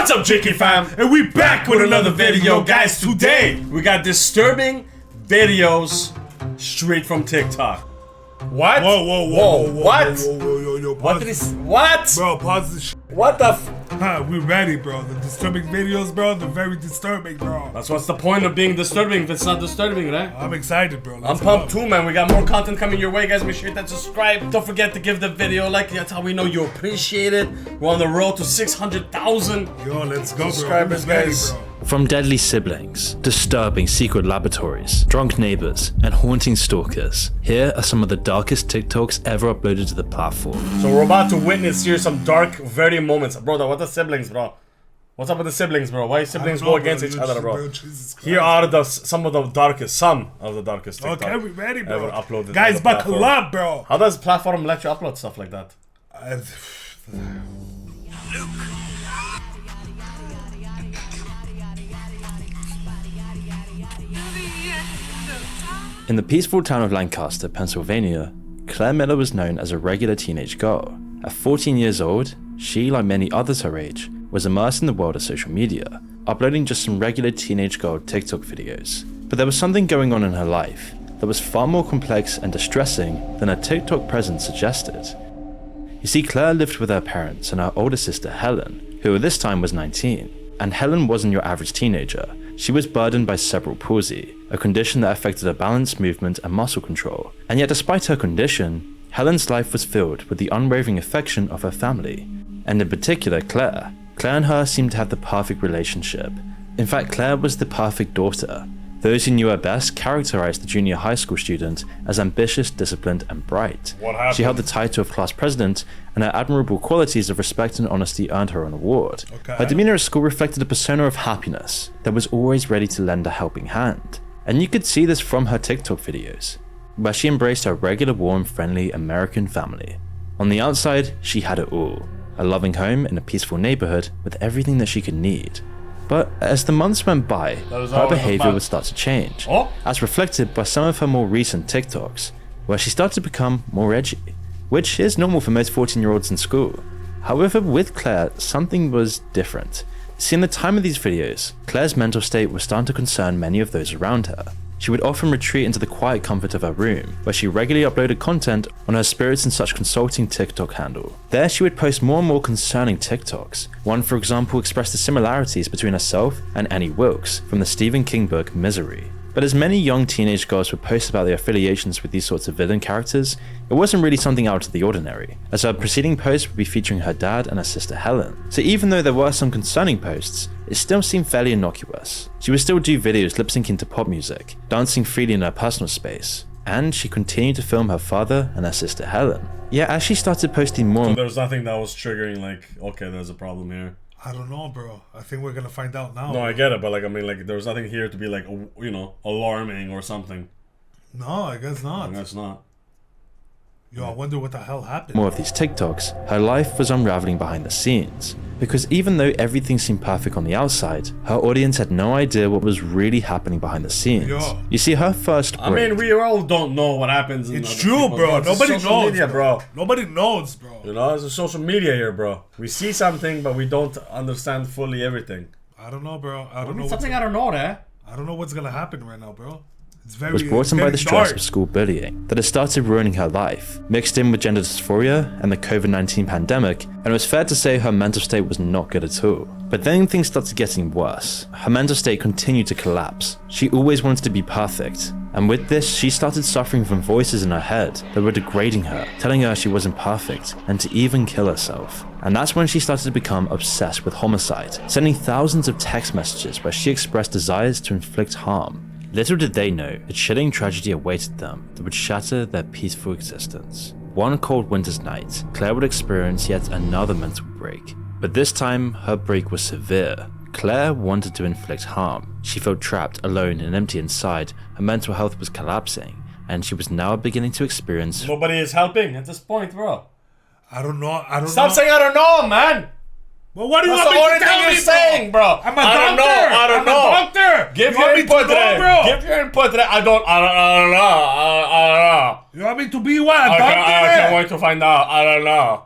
What's up, JK fam? And we back with another video, guys. Today we got disturbing videos straight from TikTok. What? Whoa, what? What did he what? Bro, pause this shit. What the we ready, bro. The disturbing videos, bro, they're very disturbing, bro. That's what's the point of being disturbing if it's not disturbing, right? I'm excited, bro. I'm pumped too, man. We got more content coming your way, guys. Make sure that subscribe. Don't forget to give the video a like. That's how we know you appreciate it. We're on the road to 600,000 Yo, let's go, subscribers, bro. guys. From deadly siblings, disturbing secret laboratories, drunk neighbors, and haunting stalkers, here are some of the darkest TikToks ever uploaded to the platform. So we're about to witness here some dark, very moments. Bro, what the siblings, bro? What's up with the siblings, bro? Why siblings go against each other, bro? Here are some of the darkest TikToks Okay, we ready, bro. ever uploaded. Guys, buckle up, bro. How does platform let you upload stuff like that? In the peaceful town of Lancaster, Pennsylvania, Claire Miller was known as a regular teenage girl. At 14 years old, she, like many others her age, was immersed in the world of social media, uploading just some regular teenage girl TikTok videos. But there was something going on in her life that was far more complex and distressing than her TikTok presence suggested. You see, Claire lived with her parents and her older sister Helen, who at this time was 19. And Helen wasn't your average teenager. She was burdened by cerebral palsy, a condition that affected her balance, movement, and muscle control. And yet despite her condition, Helen's life was filled with the unwavering affection of her family. And in particular, Claire. Claire and her seemed to have the perfect relationship. In fact, Claire was the perfect daughter. Those who knew her best characterized the junior high school student as ambitious, disciplined, and bright. What happened? She held the title of class president, and her admirable qualities of respect and honesty earned her an award. Okay. Her demeanor at school reflected a persona of happiness that was always ready to lend a helping hand. And you could see this from her TikTok videos, where she embraced her regular, warm, friendly American family. On the outside, she had it all. A loving home in a peaceful neighborhood with everything that she could need. But as the months went by, her behavior would start to change, as reflected by some of her more recent TikToks, where she started to become more edgy, which is normal for most 14-year-olds in school. However, with Claire, something was different. See, in the time of these videos, Claire's mental state was starting to concern many of those around her. She would often retreat into the quiet comfort of her room, where she regularly uploaded content on her Spirits and Such Consulting TikTok handle. There she would post more and more concerning TikToks. One, for example, expressed the similarities between herself and Annie Wilkes from the Stephen King book Misery. But as many young teenage girls would post about their affiliations with these sorts of villain characters, it wasn't really something out of the ordinary, as her preceding post would be featuring her dad and her sister Helen. So even though there were some concerning posts, it still seemed fairly innocuous. She would still do videos lip-syncing to pop music, dancing freely in her personal space, and she continued to film her father and her sister Helen. Yet as she started posting more... So there was nothing that was triggering like, okay, there's a problem here. I don't know, bro. I think we're gonna find out now. No, I get it, but like, I mean, like, there was nothing here to be like, you know, alarming or something. No, I guess not. I guess not. Yo, I wonder what the hell happened. More of these TikToks, her life was unraveling behind the scenes. Because even though everything seemed perfect on the outside, her audience had no idea what was really happening behind the scenes. Yo. You see, her first break... I mean, we all don't know what happens in It's true, bro. Nobody knows, media, bro. Nobody knows, bro. You know, it's a social media here, bro. We see something, but we don't understand fully everything. I don't know, bro. I don't know. Something I don't know, eh? I don't know what's gonna happen right now, bro. It's very, was brought in by the stress dark. of school bullying that had started ruining her life, mixed in with gender dysphoria and the COVID-19 pandemic, and it was fair to say her mental state was not good at all. But then things started getting worse. Her mental state continued to collapse. She always wanted to be perfect, and with this, she started suffering from voices in her head that were degrading her, telling her she wasn't perfect, and to even kill herself. And that's when she started to become obsessed with homicide, sending thousands of text messages where she expressed desires to inflict harm. Little did they know, a chilling tragedy awaited them that would shatter their peaceful existence. One cold winter's night, Claire would experience yet another mental break. But this time, her break was severe. Claire wanted to inflict harm. She felt trapped, alone, and empty inside. Her mental health was collapsing, and she was now beginning to experience... Nobody is helping at this point, bro. I don't know. Stop saying I don't know, man. Well, what do you That's want me to tell the only thing me, you're saying, bro. I'm a doctor. I don't know. I'm a doctor. Give you your want me input to to that, bro. Give your input to that. I don't know. You want me to be what? A doctor? I can't wait to find out. I don't know.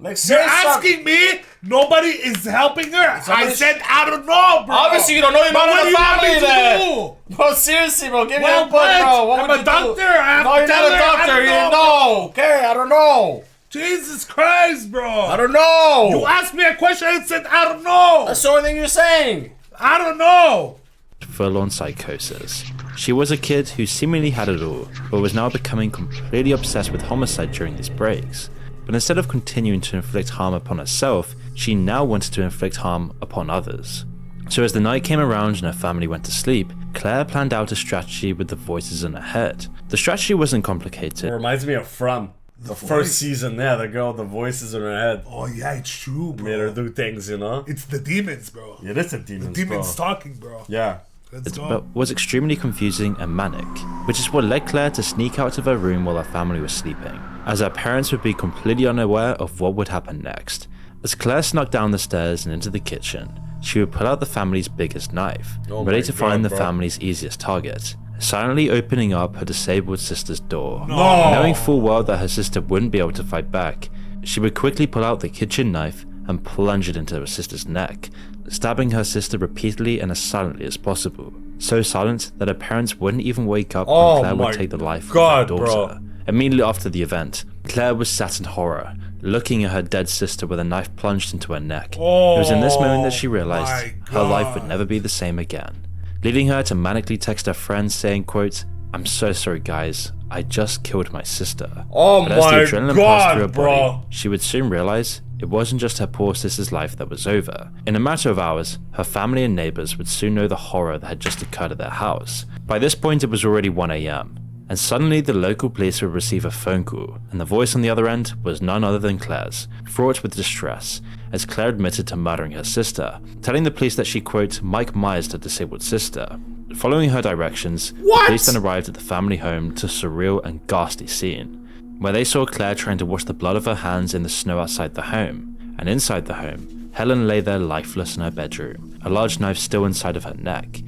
Like, You're asking me? Nobody is helping her. I said, I don't know, bro. Obviously, you don't know. You're not in the family then. Bro, seriously, bro. Give me input, bro. What I'm would a you doctor. do? I have No, to you're tell not a her. doctor. I don't You know. know. Okay, I don't know. Jesus Christ, bro. I don't know. You asked me a question and said, I don't know. That's the only thing you're saying. I don't know. Full-on psychosis. She was a kid who seemingly had it all, but was now becoming completely obsessed with homicide during these breaks. But instead of continuing to inflict harm upon herself, she now wanted to inflict harm upon others. So as the night came around and her family went to sleep, Claire planned out a strategy with the voices in her head. The strategy wasn't complicated. It reminds me of From. The first season, yeah, the girl, the voices in her head. Oh, yeah, it's true, bro. Made her do things, you know? It's the demons, bro. Yeah, that's a demons, The demons bro. talking, bro. Yeah. Let's go. But was extremely confusing and manic, which is what led Claire to sneak out of her room while her family was sleeping, as her parents would be completely unaware of what would happen next. As Claire snuck down the stairs and into the kitchen, she would pull out the family's biggest knife, ready to find the family's easiest target, silently opening up her disabled sister's door. No. Knowing full well that her sister wouldn't be able to fight back, she would quickly pull out the kitchen knife and plunge it into her sister's neck, stabbing her sister repeatedly and as silently as possible. So silent that her parents wouldn't even wake up when Claire would take the life of her daughter. Immediately after the event, Claire was sat in horror, looking at her dead sister with a knife plunged into her neck. It was in this moment that she realized her life would never be the same again, leading her to manically text her friends saying, quote, "I'm so sorry guys, I just killed my sister." Oh but as the my adrenaline passed through her god, body, bro. she would soon realize it wasn't just her poor sister's life that was over. In a matter of hours, her family and neighbors would soon know the horror that had just occurred at their house. By this point it was already 1 AM, and suddenly the local police would receive a phone call, and the voice on the other end was none other than Claire's, fraught with distress, as Claire admitted to murdering her sister, telling the police that she, quote, Mike Myers her disabled sister. Following her directions, the police then arrived at the family home to a surreal and ghastly scene, where they saw Claire trying to wash the blood of her hands in the snow outside the home, and inside the home, Helen lay there lifeless in her bedroom, a large knife still inside of her neck.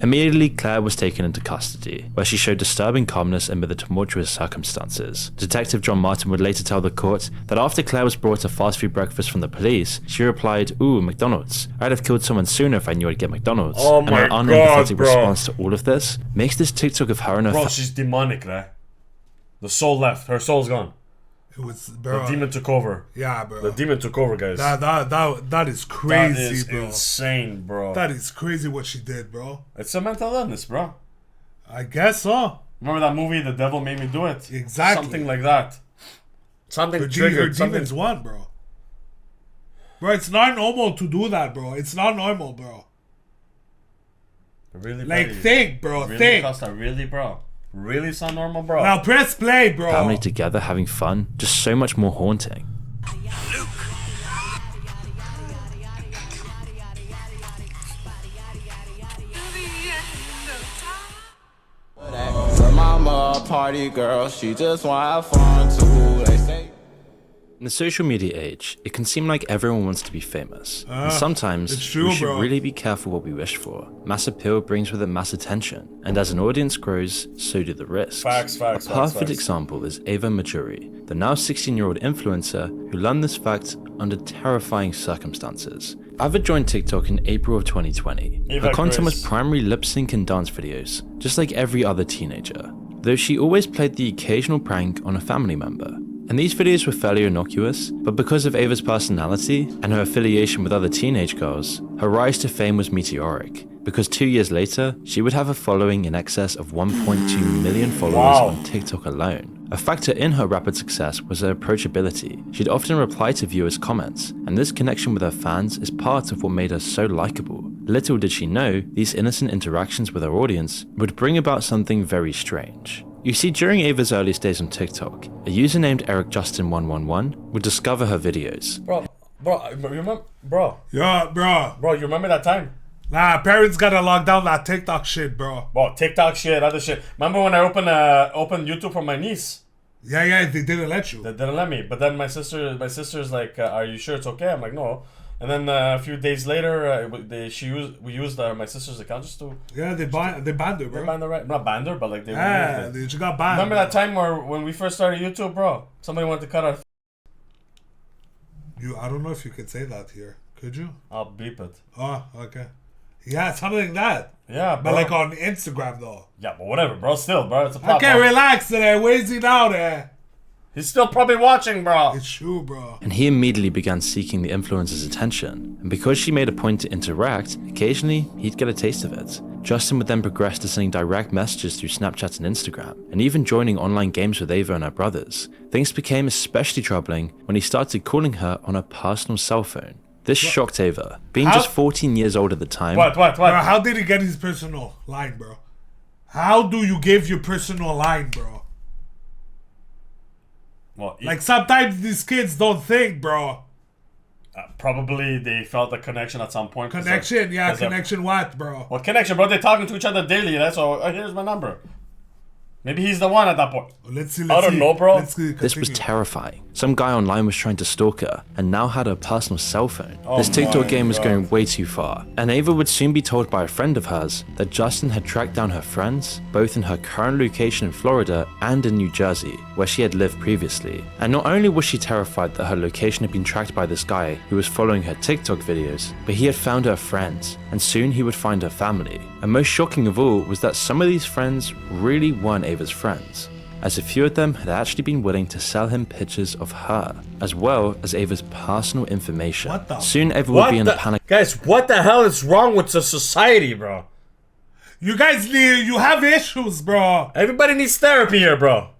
Immediately, Claire was taken into custody, where she showed disturbing calmness amid the tumultuous circumstances. Detective John Martin would later tell the court that after Claire was brought a fast food breakfast from the police, she replied, "Ooh, McDonald's. I'd have killed someone sooner if I knew I'd get McDonald's." Oh and my her god, unempathetic bro. response to all of this makes this TikTok of her and her Bro, she's demonic, right? The soul left. Her soul's gone. It was, bro. The demon took over. Yeah, bro. The demon took over, guys. That is crazy, That is bro. insane, bro. That is crazy what she did, bro. It's a mental illness, bro. I guess so. Remember that movie, The Devil Made Me Do It? Exactly. Something like that. Something Her triggered. demons won, bro. Bro, it's not normal to do that, bro. It's not normal, bro. Really, Like, buddy. think, bro. Really, Think. Costa, really, bro. Really, it's not normal, bro. Now press play, bro. family together having fun, just so much more haunting. Her mama a party girl, she just wanna have fun too. They say. In the social media age, it can seem like everyone wants to be famous. And sometimes, it's true, we should bro. really be careful what we wish for. Mass appeal brings with it mass attention, and as an audience grows, so do the risks. Facts. A perfect example is Ava Majury, the now 16-year-old influencer who learned this fact under terrifying circumstances. Ava joined TikTok in April of 2020. Ava Her content was Grace. primarily lip sync and dance videos, just like every other teenager, though she always played the occasional prank on a family member. And these videos were fairly innocuous, but because of Ava's personality and her affiliation with other teenage girls, her rise to fame was meteoric, because 2 years later, she would have a following in excess of 1.2 million followers on TikTok alone. A factor in her rapid success was her approachability. She'd often reply to viewers' comments, and this connection with her fans is part of what made her so likable. Little did she know, these innocent interactions with her audience would bring about something very strange. You see, during Ava's earliest days on TikTok, a user named EricJustin111 would discover her videos. Bro, you remember, Yeah, bro. you remember that time? Nah, parents gotta lock down that TikTok shit, bro. Bro, TikTok shit, other shit. Remember when I opened YouTube for my niece? Yeah, they didn't let you. They didn't let me. But then my sister's like, "Are you sure it's okay?" I'm like, "No." And then a few days later, we used my sister's account just to. Yeah, they banned her, They bro. banned her, right? Not banned her, but like they. Yeah, removed it. they just got banned. Remember that time when we first started YouTube, bro? Somebody wanted to cut our. I don't know if you could say that here. Could you? I'll beep it. Oh, okay. Yeah, something like that. Yeah, bro. But like on Instagram though. Yeah, but whatever, bro. Still, bro, it's a platform. Okay, relax today. Where's he now there? He's still probably watching, bro. It's true, bro. And he immediately began seeking the influencer's attention, and because she made a point to interact, occasionally he'd get a taste of it. Justin would then progress to sending direct messages through Snapchat and Instagram, and even joining online games with Ava and her brothers. Things became especially troubling when he started calling her on her personal cell phone. This shocked Ava, being just 14 years old at the time. What? Bro, how did he get his personal line, bro? How do you give your personal line, bro? Well, Like, sometimes these kids don't think, bro. probably they felt a connection at some point. Connection? Yeah, connection what, bro? What connection, bro? They're talking to each other daily. That's all. Here's my number. Maybe he's the one at that point. Let's see. I don't know, bro. This was terrifying. Some guy online was trying to stalk her and now had her personal cell phone. This TikTok game was going way too far, and Ava would soon be told by a friend of hers that Justin had tracked down her friends, both in her current location in Florida and in New Jersey, where she had lived previously. And not only was she terrified that her location had been tracked by this guy who was following her TikTok videos, but he had found her friends, and soon he would find her family. And most shocking of all was that some of these friends really weren't Ava's friends, as a few of them had actually been willing to sell him pictures of her, as well as Ava's personal information. What the? Soon Ava would be in a panic. Guys, what the hell is wrong with the society, bro? You guys you have issues, bro. Everybody needs therapy here, bro.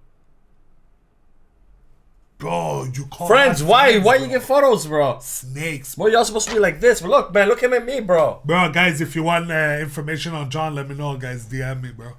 Bro, you call Friends, why you get photos, bro? Snakes. Well, y'all supposed to be like this. But look, man, look at me, bro. Bro, guys, if you want information on John, let me know, guys. DM me, bro.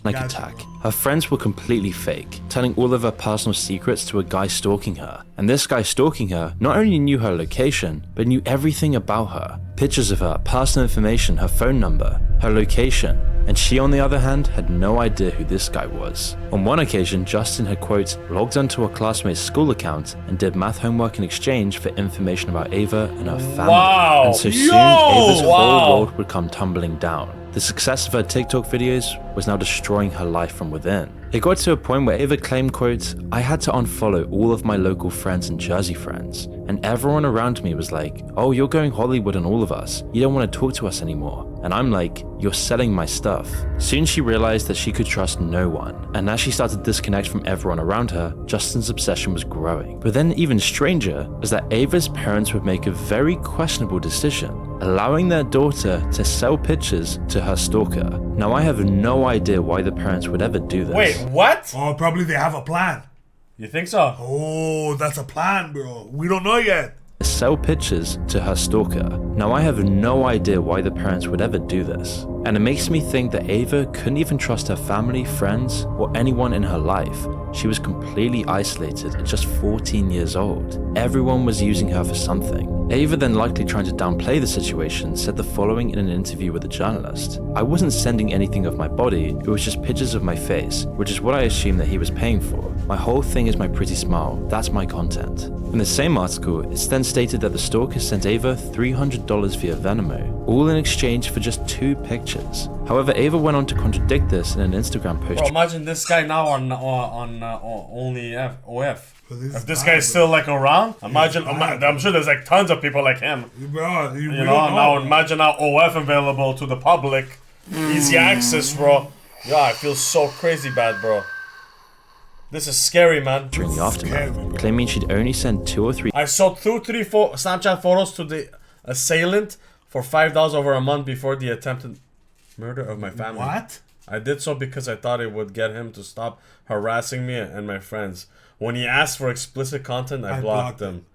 Attack. Her friends were completely fake, telling all of her personal secrets to a guy stalking her. And this guy stalking her not only knew her location, but knew everything about her. Pictures of her, personal information, her phone number, her location. And she, on the other hand, had no idea who this guy was. On one occasion, Justin had, quote, logged onto a classmate's school account and did math homework in exchange for information about Ava and her family. Wow. And so soon, Ava's whole world would come tumbling down. The success of her TikTok videos was now destroying her life from within. It got to a point where Ava claimed, quote, I had to unfollow all of my local friends and Jersey friends, and everyone around me was like, oh, you're going Hollywood on all of us. You don't want to talk to us anymore. And I'm like, you're selling my stuff. Soon she realized that she could trust no one, and as she started to disconnect from everyone around her, Justin's obsession was growing. But then even stranger is that Ava's parents would make a very questionable decision, allowing their daughter to sell pictures to her stalker. Now I have no idea why the parents would ever do this. Wait, what? Oh, probably they have a plan. You think so? Oh, that's a plan, bro. We don't know yet. Sell pictures to her stalker. Now I have no idea why the parents would ever do this. And it makes me think that Ava couldn't even trust her family, friends, or anyone in her life. She was completely isolated at just 14 years old. Everyone was using her for something. Ava, then likely trying to downplay the situation, said the following in an interview with a journalist. I wasn't sending anything of my body, it was just pictures of my face, which is what I assumed that he was paying for. My whole thing is my pretty smile, that's my content. In the same article, it's then stated that the stalker sent Ava $300 via Venmo, all in exchange for just 2 pictures. However, Ava went on to contradict this in an Instagram post. Bro, imagine this guy now on only OF. If this bad, guy's still like around, imagine. I'm sure there's like tons of people like him. Bro, You know, now imagine now OF available to the public, easy access, bro. Yeah, I feel so crazy bad, bro. This is scary, man. During the aftermath, claiming she'd only sent 2 or 3 I sold 3 Snapchat photos to the assailant for $5 over a month before the attempted murder of my family. What? I did so because I thought it would get him to stop harassing me and my friends. When he asked for explicit content, I blocked him.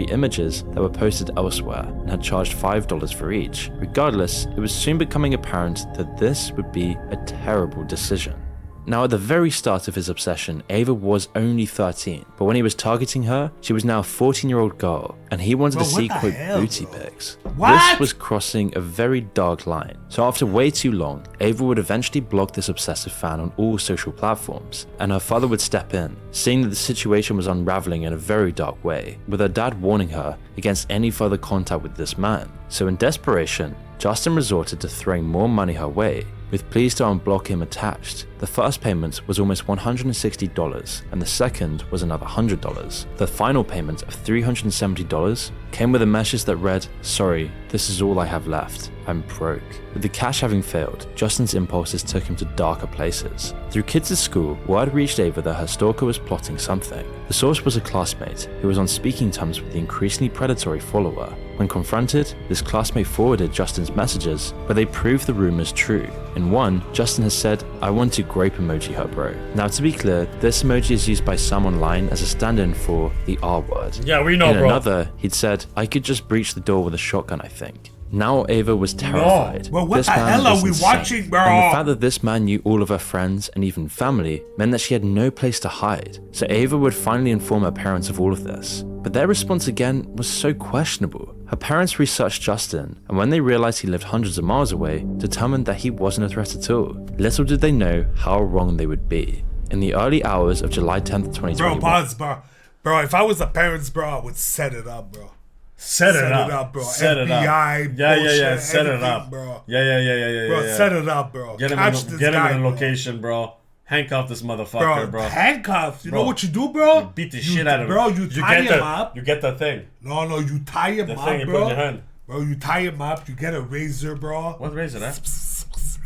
images that were posted elsewhere and had charged $5 for each. Regardless, it was soon becoming apparent that this would be a terrible decision. Now, at the very start of his obsession, Ava was only 13, but when he was targeting her, she was now a 14-year-old girl, and he wanted to see, quote, booty pics. This was crossing a very dark line. So after way too long, Ava would eventually block this obsessive fan on all social platforms, and her father would step in, seeing that the situation was unraveling in a very dark way, with her dad warning her against any further contact with this man. So in desperation, Justin resorted to throwing more money her way, with pleas to unblock him attached. The The first payment was almost $160 and the second was another $100. The final payment of $370 came with a message that read, "Sorry, this is all I have left. I'm broke." With the cash having failed, Justin's impulses took him to darker places. Through kids at school, word reached Ava that her stalker was plotting something. The source was a classmate who was on speaking terms with the increasingly predatory follower. When confronted, this classmate forwarded Justin's messages, but they proved the rumors true. In one, Justin has said, "I want to grape emoji her bro." Now to be clear, this emoji is used by some online as a stand-in for the R word. Yeah, we know, In bro. another, he'd said, "I could just breach the door with a shotgun, I think." Now Ava was terrified. Well, what This the man hell are is we insane. watching, bro? And the fact that this man knew all of her friends and even family meant that she had no place to hide. So Ava would finally inform her parents of all of this. But their response again was so questionable. Her parents researched Justin, and when they realized he lived hundreds of miles away, determined that he wasn't a threat at all. Little did they know how wrong they would be. In the early hours of July 10th, 2021. Bro, pause, bro. Bro, if I was the parents, bro, I would set it up, bro. Set it up, bro. Set it FBI, up. Yeah, bullshit, set it everything, up, bro. Yeah. Bro, set it up, bro. Get him Catch in, this get him guy, in a bro. location, bro. Handcuff this motherfucker, bro. Handcuffs. You Bro, know what you do, bro? You beat the shit out of him. Bro, you tie get him the, up. You get the thing. No, you tie him The up, thing you put bro. in your hand. Bro, you tie him up. You get a razor, bro. What razor, that?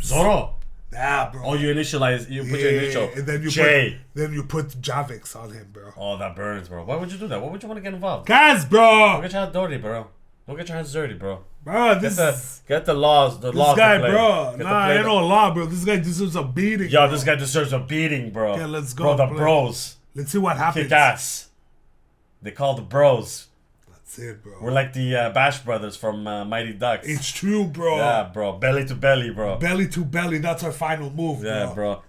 Zorro. Yeah, bro. Oh, you initialize. You put your initial. And then you J. put Javix on him, bro. Oh, that burns, bro. Why would you do that? Why would you want to get involved? Guys, Don't bro. get your hands dirty, bro. Don't get your hands dirty, bro. Bro, this Get the laws. The laws. guy, to play. bro. Get to Nah, play ain't the- no law, bro. This guy deserves a beating. Yo, bro. this guy deserves a beating, bro. Okay, let's go, Bro, the play. bros. Let's see what happens. Kick ass. They call the bros. That's it, bro. We're like the Bash Brothers from Mighty Ducks. It's true, bro. Yeah, bro. Belly to belly, bro. Belly to belly. That's our final move, bro. Yeah, bro.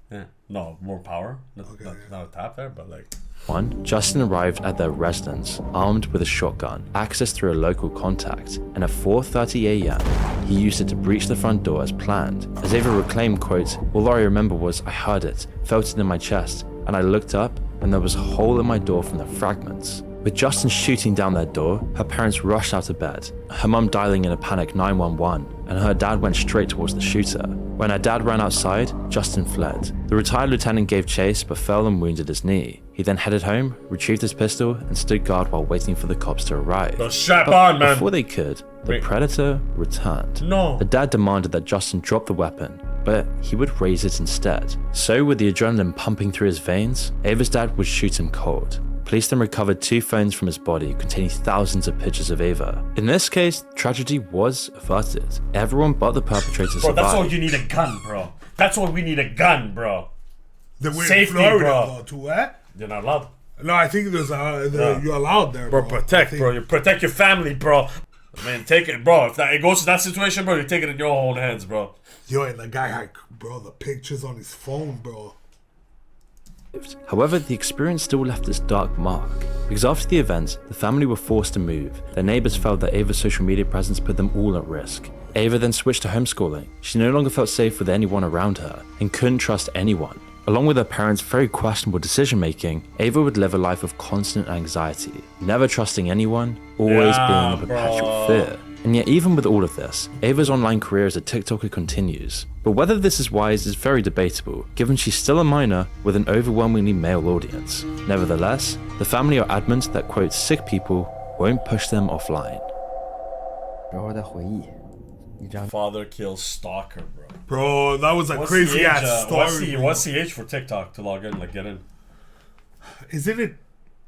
Yeah. No, more power. Not, Okay, not, yeah. not a tap there, but like. One, Justin arrived at their residence armed with a shotgun, accessed through a local contact, and at 4:30 a.m., he used it to breach the front door as planned. As Ava reclaimed, quote, "All I remember was I heard it, felt it in my chest, and I looked up and there was a hole in my door from the fragments." With Justin shooting down their door, her parents rushed out of bed, her mum dialing in a panic 911, and her dad went straight towards the shooter. When her dad ran outside, Justin fled. The retired lieutenant gave chase but fell and wounded his knee. He then headed home, retrieved his pistol, and stood guard while waiting for the cops to arrive. No, strap But on, man. before they could, the Wait. predator returned. No. The dad demanded that Justin drop the weapon, but he would raise it instead. So with the adrenaline pumping through his veins, Ava's dad would shoot him cold. Police then recovered 2 phones from his body containing thousands of pictures of Ava. In this case, tragedy was averted. Everyone but the perpetrator Bro, survived. that's all you need a gun, bro. That's why we need a gun, bro. Then we're Safety, in Florida, bro. though, too, eh? You're not allowed. No, I think there's you're allowed there, Bro, bro. protect, I think- bro. You protect your family, bro. Man, take it, bro. If it goes to that situation, bro, you take it in your own hands, bro. Yo, and the guy had, bro, the pictures on his phone, bro. However, the experience still left its dark mark, because after the event, the family were forced to move. Their neighbors felt that Ava's social media presence put them all at risk. Ava then switched to homeschooling. She no longer felt safe with anyone around her, and couldn't trust anyone. Along with her parents' very questionable decision making, Ava would live a life of constant anxiety, never trusting anyone, always Yeah, being in perpetual bro. fear. And yet even with all of this, Ava's online career as a TikToker continues. But whether this is wise is very debatable, given she's still a minor with an overwhelmingly male audience. Nevertheless, the family are adamant that, quote, sick people won't push them offline. 然后我在回忆一张 Father kills stalker, bro. Bro, that was a What's crazy the age, ass story. bro. what's the age for TikTok to log in, like get in? Isn't it?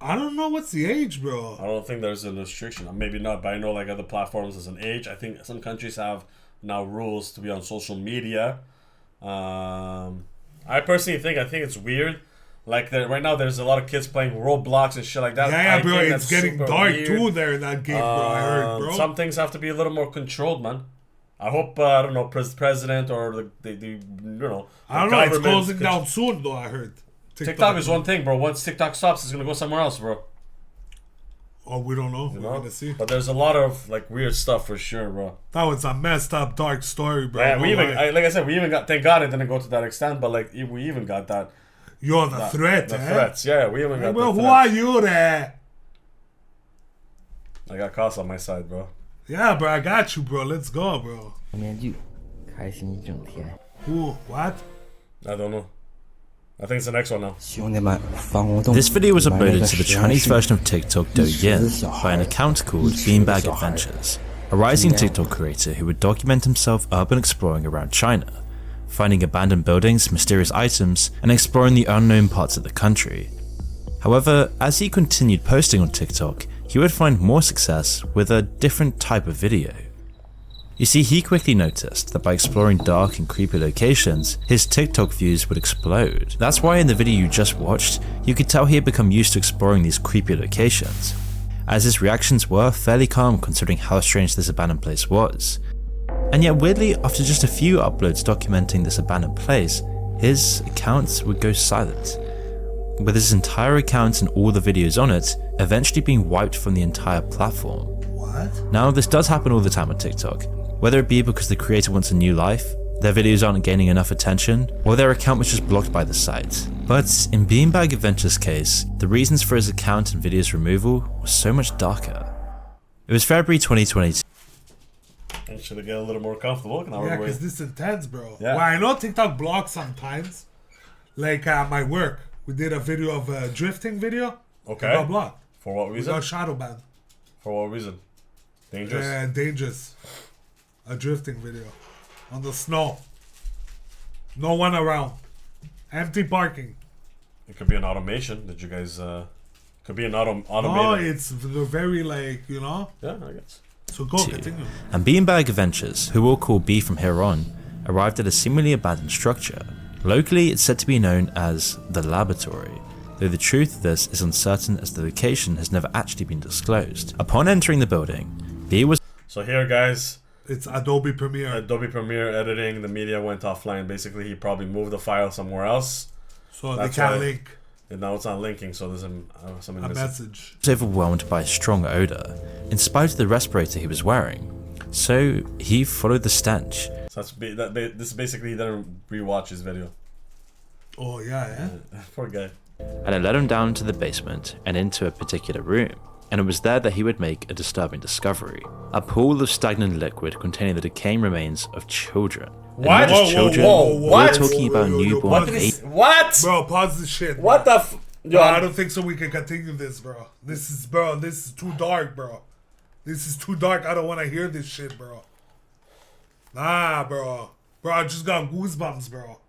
I don't know what's the age, bro. I don't think there's a restriction. Maybe not, but I know like other platforms there's an age. I think some countries have now rules to be on social media. I personally think it's weird. Like right now, there's a lot of kids playing Roblox and shit like that. Yeah, I bro, think it's that's getting super dark weird. too there in that game, bro. I heard, bro. Some things have to be a little more controlled, man. I hope I don't know, president or the you know. I don't the know. It's government closing down soon, though. I heard. TikTok is one thing, bro. Once TikTok stops, it's gonna go somewhere else, bro. Oh, we don't know. You We're know? gonna see. But there's a lot of like weird stuff for sure, bro. That was a messed up, dark story, bro. Yeah, No we even lie. like I said, we even got. Thank God it didn't go to that extent, but like we even got that. Yo, the threat, The eh? threats, yeah, we even Hey, got. bro, the who threats. are you there? I got cops on my side, bro. Yeah, bro, I got you, bro. Let's go, bro. 面具，开心一整天。 Who? What? I don't know. I think it's the next one now. 兄弟们，防空洞 This video was 埋了个 uploaded to the 实验 Chinese 室 version of TikTok Douyin by an account called Beanbag Adventures, a rising TikTok creator who would document himself urban exploring around China, finding abandoned buildings, mysterious items, and exploring the unknown parts of the country. However, as he continued posting on TikTok, he would find more success with a different type of video. You see, he quickly noticed that by exploring dark and creepy locations, his TikTok views would explode. That's why in the video you just watched, you could tell he had become used to exploring these creepy locations, as his reactions were fairly calm considering how strange this abandoned place was. And yet weirdly, after just a few uploads documenting this abandoned place, his account would go silent, with his entire account and all the videos on it eventually being wiped from the entire platform. What? Now, this does happen all the time on TikTok, whether it be because the creator wants a new life, their videos aren't gaining enough attention, or their account was just blocked by the site. But in Beanbag Adventures' case, the reasons for his account and videos removal were so much darker. It was February 2022. Should I get a little more comfortable? Yeah, because this is intense, bro. Yeah. Well, I know TikTok blocks sometimes. Like my work, we did a video of a drifting video. Okay. We got blocked. For what We reason? got shadow banned. For what reason? Dangerous. Dangerous. A drifting video on the snow. No one around. Empty parking. It could be an automation. Did you guys? Could be an No, automated. it's very like, you know. Yeah, I guess. So go, continue. And Beanbag Adventures, who we'll call B from here on, arrived at a seemingly abandoned structure. Locally, it's said to be known as the Laboratory, though the truth of this is uncertain as the location has never actually been disclosed. Upon entering the building, B was So here, guys, It's Adobe Premiere. Adobe Premiere editing. The media went offline. Basically, he probably moved the file somewhere else, So That's they can't why- link and now it's not linking. So there's something a missing. message. overwhelmed by a strong odor, in spite of the respirator he was wearing. So he followed the stench. So this basically he didn't rewatch his video. Oh, yeah. Poor guy. And it led him down to the basement and into a particular room, and it was there that he would make a disturbing discovery. A pool of stagnant liquid containing the decaying remains of children. And What? not just Whoa, children, whoa, whoa, we're what? talking about Whoa, whoa, whoa, newborn what babies. What? Bro, pause this shit. What bro. the? Bro, I don't think so we can continue this, bro. This is too dark, bro. This is too dark. I don't want to hear this shit, bro. Nah, bro. Bro, I just got goosebumps, bro.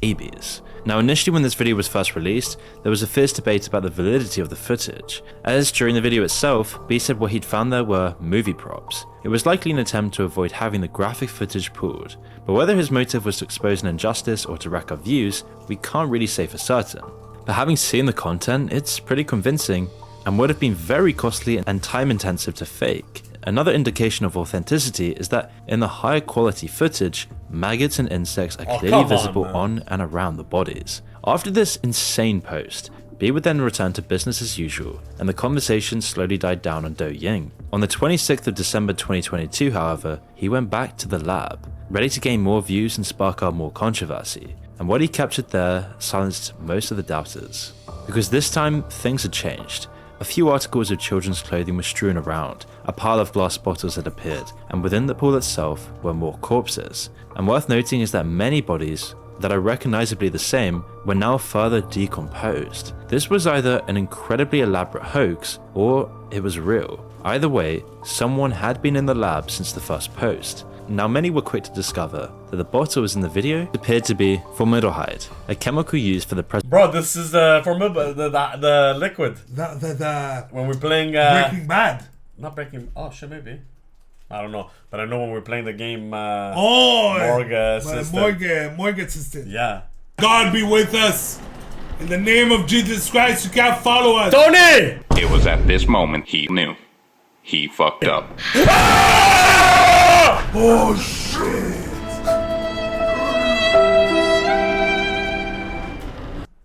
Babies. Now initially when this video was first released, there was a fierce debate about the validity of the footage, as during the video itself, B said what he'd found there were movie props. It was likely an attempt to avoid having the graphic footage pulled, but whether his motive was to expose an injustice or to rack up views, we can't really say for certain. But having seen the content, it's pretty convincing, and would have been very costly and time intensive to fake. Another indication of authenticity is that in the higher quality footage, maggots and insects are clearly come on, visible man. on and around the bodies. After this insane post, B would then return to business as usual, and the conversation slowly died down on Douyin. On the 26th of December 2022, however, he went back to the lab, ready to gain more views and spark up more controversy. And what he captured there silenced most of the doubters. Because this time, things had changed. A few articles of children's clothing were strewn around, a pile of glass bottles had appeared, and within the pool itself were more corpses. And worth noting is that many bodies that are recognizably the same were now further decomposed. This was either an incredibly elaborate hoax, or it was real. Either way, someone had been in the lab since the first post. Now many were quick to discover that the bottles in the video appeared to be formaldehyde, a chemical used for the Bro, this is the the liquid. The When we're playing Breaking Bad. not breaking. Oh shit, maybe. I don't know, but I know when we're playing the game. Morgue Assistant. Morgue assistant. Yeah. God be with us. In the name of Jesus Christ, you can't follow us. Tony! It was at this moment he knew. He fucked up. Oh shit.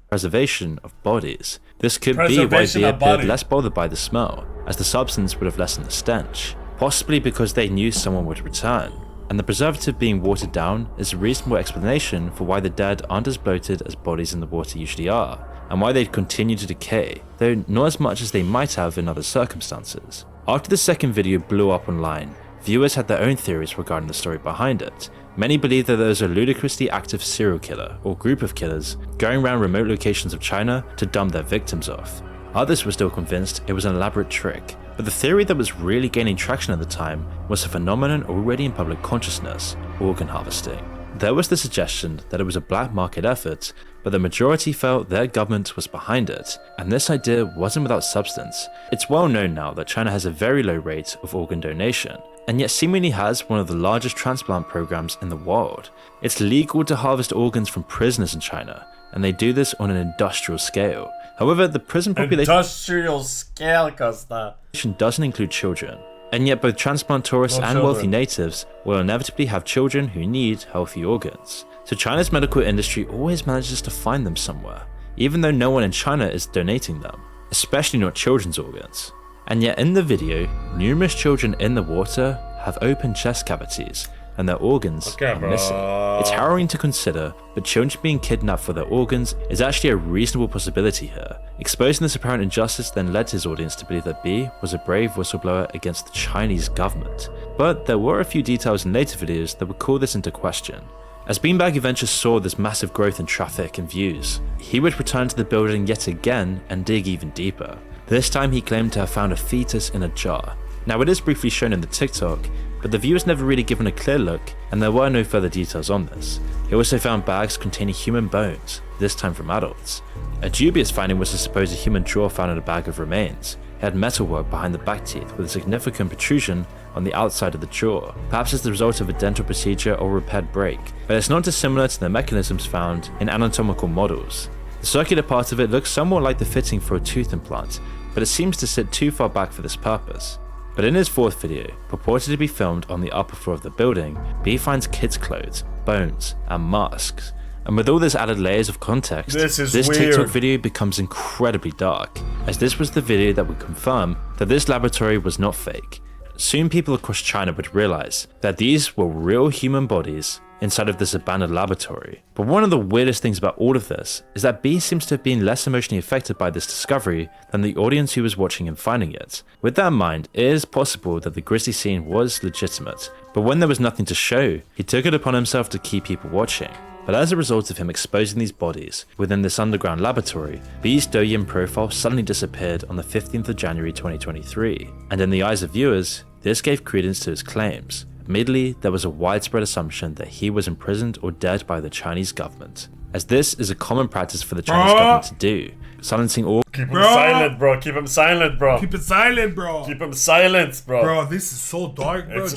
preservation of bodies. This could be why Preservation they of appeared body. less bothered by the smell, as the substance would have lessened the stench, possibly because they knew someone would return. And the preservative being watered down is a reasonable explanation for why the dead aren't as bloated as bodies in the water usually are, and why they'd continue to decay, though not as much as they might have in other circumstances. After the second video blew up online, viewers had their own theories regarding the story behind it, Many believe that there was a ludicrously active serial killer or group of killers going around remote locations of China to dump their victims off. Others were still convinced it was an elaborate trick, but the theory that was really gaining traction at the time was a phenomenon already in public consciousness: organ harvesting. There was the suggestion that it was a black market effort, but the majority felt their government was behind it, and this idea wasn't without substance. It's well known now that China has a very low rate of organ donation, and yet seemingly has one of the largest transplant programs in the world. It's legal to harvest organs from prisoners in China, and they do this on an industrial scale. However, the prison population Industrial scale, Costa. doesn't include children, and yet both transplant tourists and wealthy natives will inevitably have children who need healthy organs. So China's medical industry always manages to find them somewhere, even though no one in China is donating them, especially not children's organs. And yet in the video, numerous children in the water have open chest cavities, and their organs are missing. It's harrowing to consider, but children being kidnapped for their organs is actually a reasonable possibility here. Exposing this apparent injustice then led his audience to believe that B was a brave whistleblower against the Chinese government. But there were a few details in later videos that would call this into question. As Beanbag eventually saw this massive growth in traffic and views, he would return to the building yet again and dig even deeper. This time he claimed to have found a fetus in a jar. Now it is briefly shown in the TikTok, but the viewers never really given a clear look, and there were no further details on this. He also found bags containing human bones, this time from adults. A dubious finding was the supposed human jaw found in a bag of remains. It had metalwork behind the back teeth with a significant protrusion on the outside of the jaw, perhaps as the result of a dental procedure or repaired break, but it's not dissimilar to the mechanisms found in anatomical models. The circular part of it looks somewhat like the fitting for a tooth implant, but it seems to sit too far back for this purpose. But in his fourth video, purported to be filmed on the upper floor of the building, B finds kids' clothes, bones, and masks. And with all this added layers of context, this TikTok video becomes incredibly dark, as this was the video that would confirm that this laboratory was not fake. Soon people across China would realize that these were real human bodies inside of this abandoned laboratory. But one of the weirdest things about all of this is that B seems to have been less emotionally affected by this discovery than the audience who was watching and finding it. With that in mind, it is possible that the grisly scene was legitimate, but when there was nothing to show, he took it upon himself to keep people watching. But as a result of him exposing these bodies within this underground laboratory, B's Douyin profile suddenly disappeared on the 15th of January 2023, and in the eyes of viewers, this gave credence to his claims. Admittedly, there was a widespread assumption that he was imprisoned or dead by the Chinese government, as this is a common practice for the Chinese government to do, silencing all— Keep him silent, bro. Keep him silent, bro. Keep it silent, bro. Keep him silent, bro. Bro, this is so dark, bro.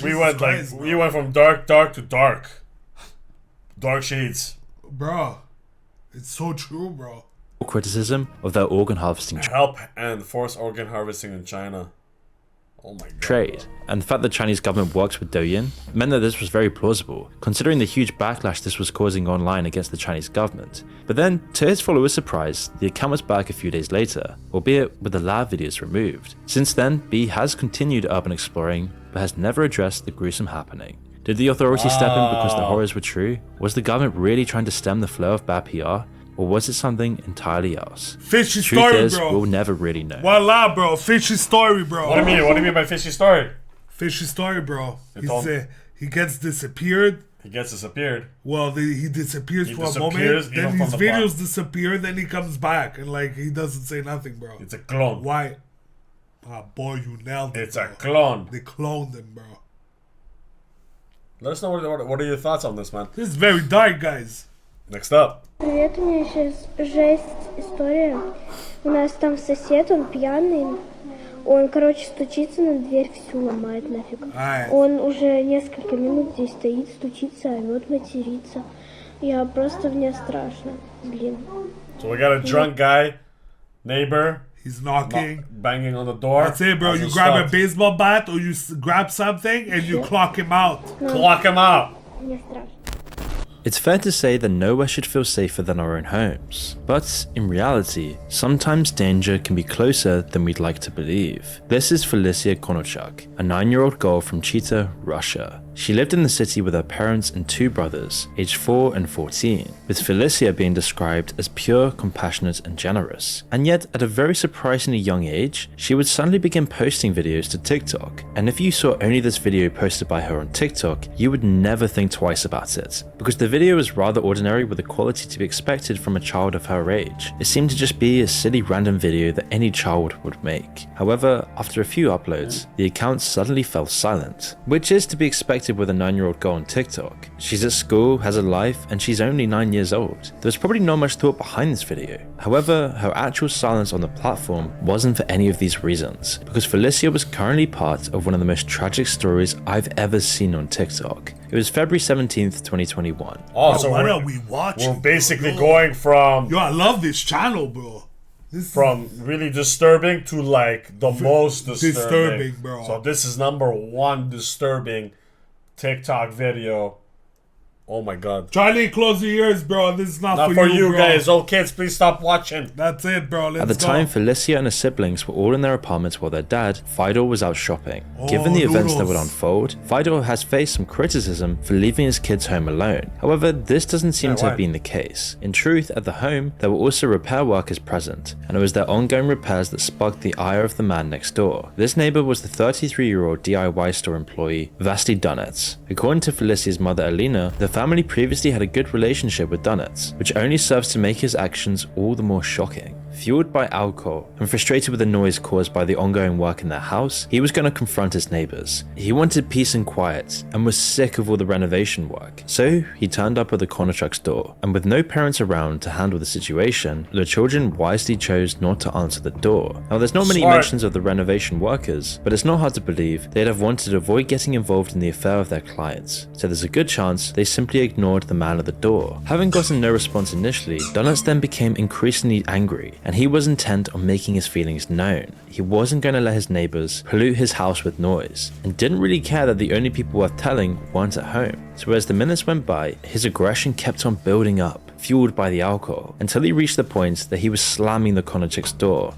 We went from dark to dark. Dark shades. Bro, it's so true, bro. criticism of their organ harvesting help and force organ harvesting in China. Oh my god. Trade, and the fact that the Chinese government worked with Douyin meant that this was very plausible, considering the huge backlash this was causing online against the Chinese government. But then, to his followers' surprise, the account was back a few days later, albeit with the lab videos removed. Since then, B has continued urban exploring, but has never addressed the gruesome happening. Did the authorities step in because the horrors were true? Was the government really trying to stem the flow of bad PR? Or was it something entirely else? Fishy story, bro. We'll never really know. Voila, bro. Fishy story, bro. What do you mean? What do you mean by fishy story? Fishy story, bro. He gets disappeared. He gets disappeared. Well, he disappears for a moment. Then his videos disappear. Then he comes back and like he doesn't say nothing, bro. It's a clone. Why? Ah, boy, you nailed it. It's a clone. They cloned him, bro. Let us know what are your thoughts on this, man. This is very dark, guys. Next up. Привет, у меня сейчас жесть история. У нас там сосед, он пьяный. Он, короче, стучится на дверь, всю ломает нафиг. Он уже несколько минут здесь стоит, стучится, орёт, матерится. Я просто мне страшно, блин. So we got a drunk guy, neighbor. He's knocking, banging on the door. That's it, bro. You grab a baseball bat or you grab something and you clock him out. Clock him out. Мне страшно. It's fair to say that nowhere should feel safer than our own homes. But in reality, sometimes danger can be closer than we'd like to believe. This is Felicia Konochuk, a 9-year-old girl from Chita, Russia. She lived in the city with her parents and 2 brothers, aged 4 and 14, with Felicia being described as pure, compassionate and generous. And yet, at a very surprisingly young age, she would suddenly begin posting videos to TikTok. And if you saw only this video posted by her on TikTok, you would never think twice about it, because the video was rather ordinary with the quality to be expected from a child of her age. It seemed to just be a silly random video that any child would make. However, after a few uploads, the account suddenly fell silent, which is to be expected with a 9-year-old girl on TikTok. She's at school, has a life, and she's only 9 years old. There's probably not much thought behind this video. However, her actual silence on the platform wasn't for any of these reasons, because Felicia was currently part of one of the most tragic stories I've ever seen on TikTok. It was February 17th, 2021. Oh, so what are we watching? We're basically going from... Yo, I love this channel, bro. From really disturbing to like the most disturbing. Bro. So this is #1 disturbing TikTok video. Oh my god. Charlie, close your ears, bro. This is not for you bro. guys. Oh, kids, please stop watching. That's it, bro. Let's At the go. time, Felicia and her siblings were all in their apartments while their dad, Fidel, was out shopping. Given the events that would unfold, Fidel has faced some criticism for leaving his kids home alone. However, this doesn't seem to have been the case. In truth, at the home, there were also repair workers present, and it was their ongoing repairs that sparked the ire of the man next door. This neighbor was the 33-year-old DIY store employee, Vasily Donets. According to Felicia's mother, Alina, the family previously had a good relationship with Donets, which only serves to make his actions all the more shocking. Fueled by alcohol and frustrated with the noise caused by the ongoing work in their house, he was going to confront his neighbors. He wanted peace and quiet and was sick of all the renovation work. So he turned up at the corner truck's door, and with no parents around to handle the situation, the children wisely chose not to answer the door. Now there's not many mentions of the renovation workers, but it's not hard to believe they'd have wanted to avoid getting involved in the affair of their clients. So there's a good chance they simply ignored the man at the door. Having gotten no response initially, Donets then became increasingly angry, and he was intent on making his feelings known. He wasn't going to let his neighbors pollute his house with noise, and didn't really care that the only people worth telling weren't at home. So as the minutes went by, his aggression kept on building up, fueled by the alcohol, until he reached the point that he was slamming the corner chick's door.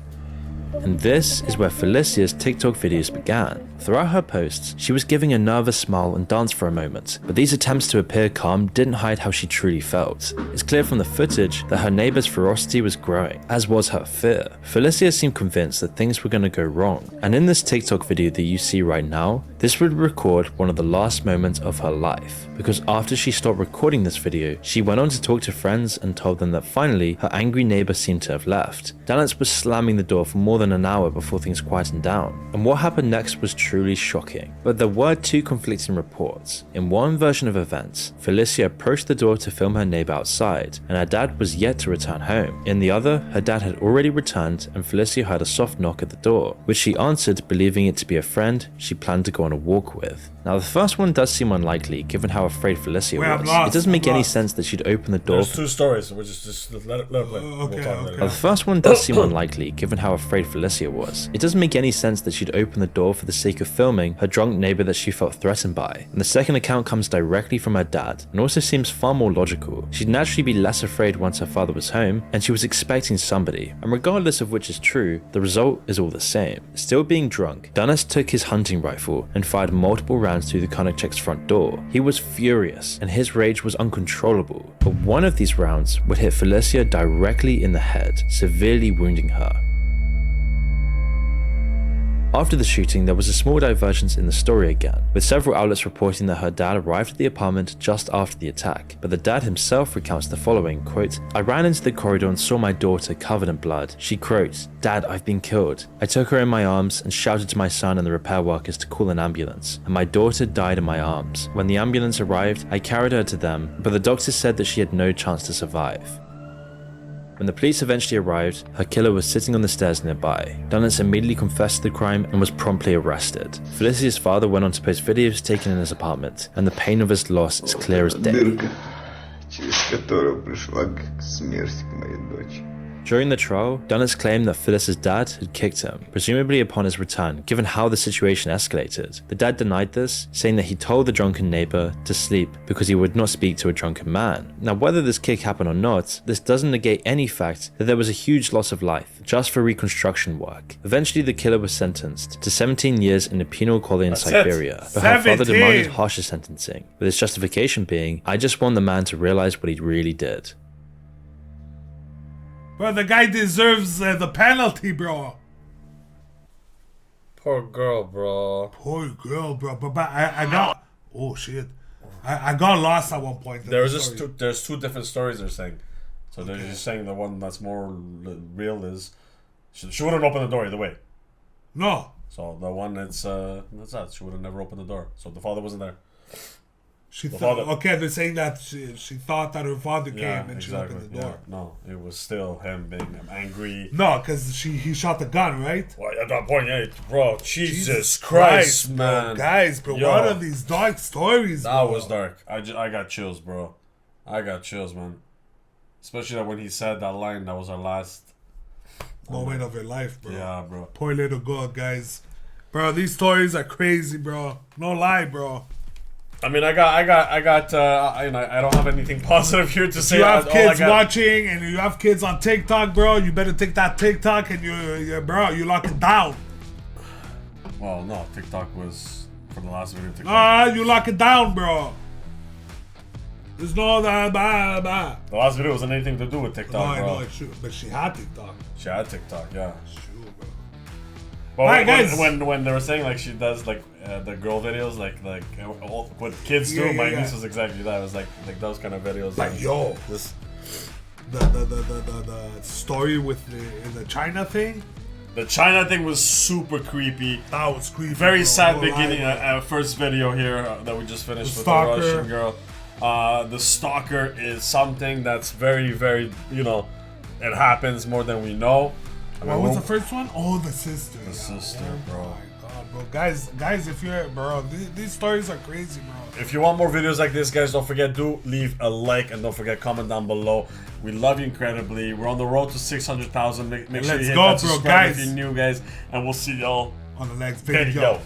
And this is where Felicia's TikTok videos began. Throughout her posts, she was giving a nervous smile and dance for a moment, but these attempts to appear calm didn't hide how she truly felt. It's clear from the footage that her neighbor's ferocity was growing, as was her fear. Felicia seemed convinced that things were going to go wrong, and in this TikTok video that you see right now, this would record one of the last moments of her life, because after she stopped recording this video, she went on to talk to friends and told them that finally, her angry neighbor seemed to have left. Donets was slamming the door for more than an hour before things quietened down, and what happened next was truly shocking. But there were 2 conflicting reports. In one version of events, Felicia approached the door to film her neighbor outside, and her dad was yet to return home. In the other, her dad had already returned, and Felicia heard a soft knock at the door, which she answered, believing it to be a friend she planned to go on a walk with. Now the first one does seem unlikely, given how afraid Felicia was. It doesn't make any sense that she'd open the door. There's 2 stories, which is just let it play. Now the first one does seem unlikely, given how afraid Felicia was. It doesn't make any sense that she'd open the door for the sake of filming her drunk neighbor that she felt threatened by. And the second account comes directly from her dad, and also seems far more logical. She'd naturally be less afraid once her father was home, and she was expecting somebody. And regardless of which is true, the result is all the same. Still being drunk, Donets took his hunting rifle and fired multiple rounds through the Konachek's front door. He was furious, and his rage was uncontrollable. But one of these rounds would hit Felicia directly in the head, severely wounding her. After the shooting, there was a small divergence in the story again, with several outlets reporting that her dad arrived at the apartment just after the attack, but the dad himself recounts the following, quote, "I ran into the corridor and saw my daughter covered in blood. She croaked, 'Dad, I've been killed.' I took her in my arms and shouted to my son and the repair workers to call an ambulance, and my daughter died in my arms. When the ambulance arrived, I carried her to them, but the doctors said that she had no chance to survive." When the police eventually arrived, her killer was sitting on the stairs nearby. Donets immediately confessed to the crime and was promptly arrested. Felicia's father went on to post videos taken in his apartment, and the pain of his loss is clear as day. Через которую пришла смерть к моей дочери. During the trial, Dunnett's claimed that Phyllis's dad had kicked him, presumably upon his return, given how the situation escalated. The dad denied this, saying that he told the drunken neighbor to sleep because he would not speak to a drunken man. Now, whether this kick happened or not, this doesn't negate any fact that there was a huge loss of life just for reconstruction work. Eventually, the killer was sentenced to 17 years in a penal colony in Siberia, but her father demanded harsher sentencing, with his justification being, "I just want the man to realize what he really did." Bro, the guy deserves the penalty, bro. Poor girl, bro. Poor girl, bro. But I got... Oh, shit. I got lost at one point. There's two different stories they're saying. So they're just saying the one that's more real is... She wouldn't open the door either way. No. So the one that's that. She would have never opened the door. So the father wasn't there. She thought, okay, they're saying that she thought that her father came and she opened the door. Yeah. No, it was still him being angry. No, because he shot the gun, right? Well, at that point, yeah, bro, Jesus Christ, man. Bro, guys, bro, Yo, what are these dark stories, bro? That was dark. I got chills, bro. I got chills, man. Especially when he said that line, that was our last moment of her life, bro. Yeah, bro. Poor little girl, guys. Bro, these stories are crazy, bro. No lie, bro. I mean, I don't have anything positive here to say. You have kids watching, and you have kids on TikTok, bro. You better take that TikTok and you lock it down. Well, no, TikTok was for the last video. TikTok. You lock it down, bro. There's no that. The last video wasn't anything to do with TikTok, no, bro. I know it's true, but she had TikTok. She had TikTok, yeah. It's true, bro. But guys. When they were saying like she does like the girl videos like what kids do, my niece was exactly that. It was like those kind of videos. Like yo, this the story with the China thing. The China thing was super creepy. That was creepy. Very bro. sad beginning. First video here that we just finished with the Russian girl. The stalker is something that's very, very, it happens more than we know. What was the first one? Oh, the sister. The sister, bro. Oh my god, bro. Guys, if you're, bro, these stories are crazy, bro. If you want more videos like this, guys, don't forget, do leave a like and don't forget, comment down below. We love you incredibly. We're on the road to 600,000. Make sure you hit that subscribe if you're new, guys. And we'll see y'all on the next video.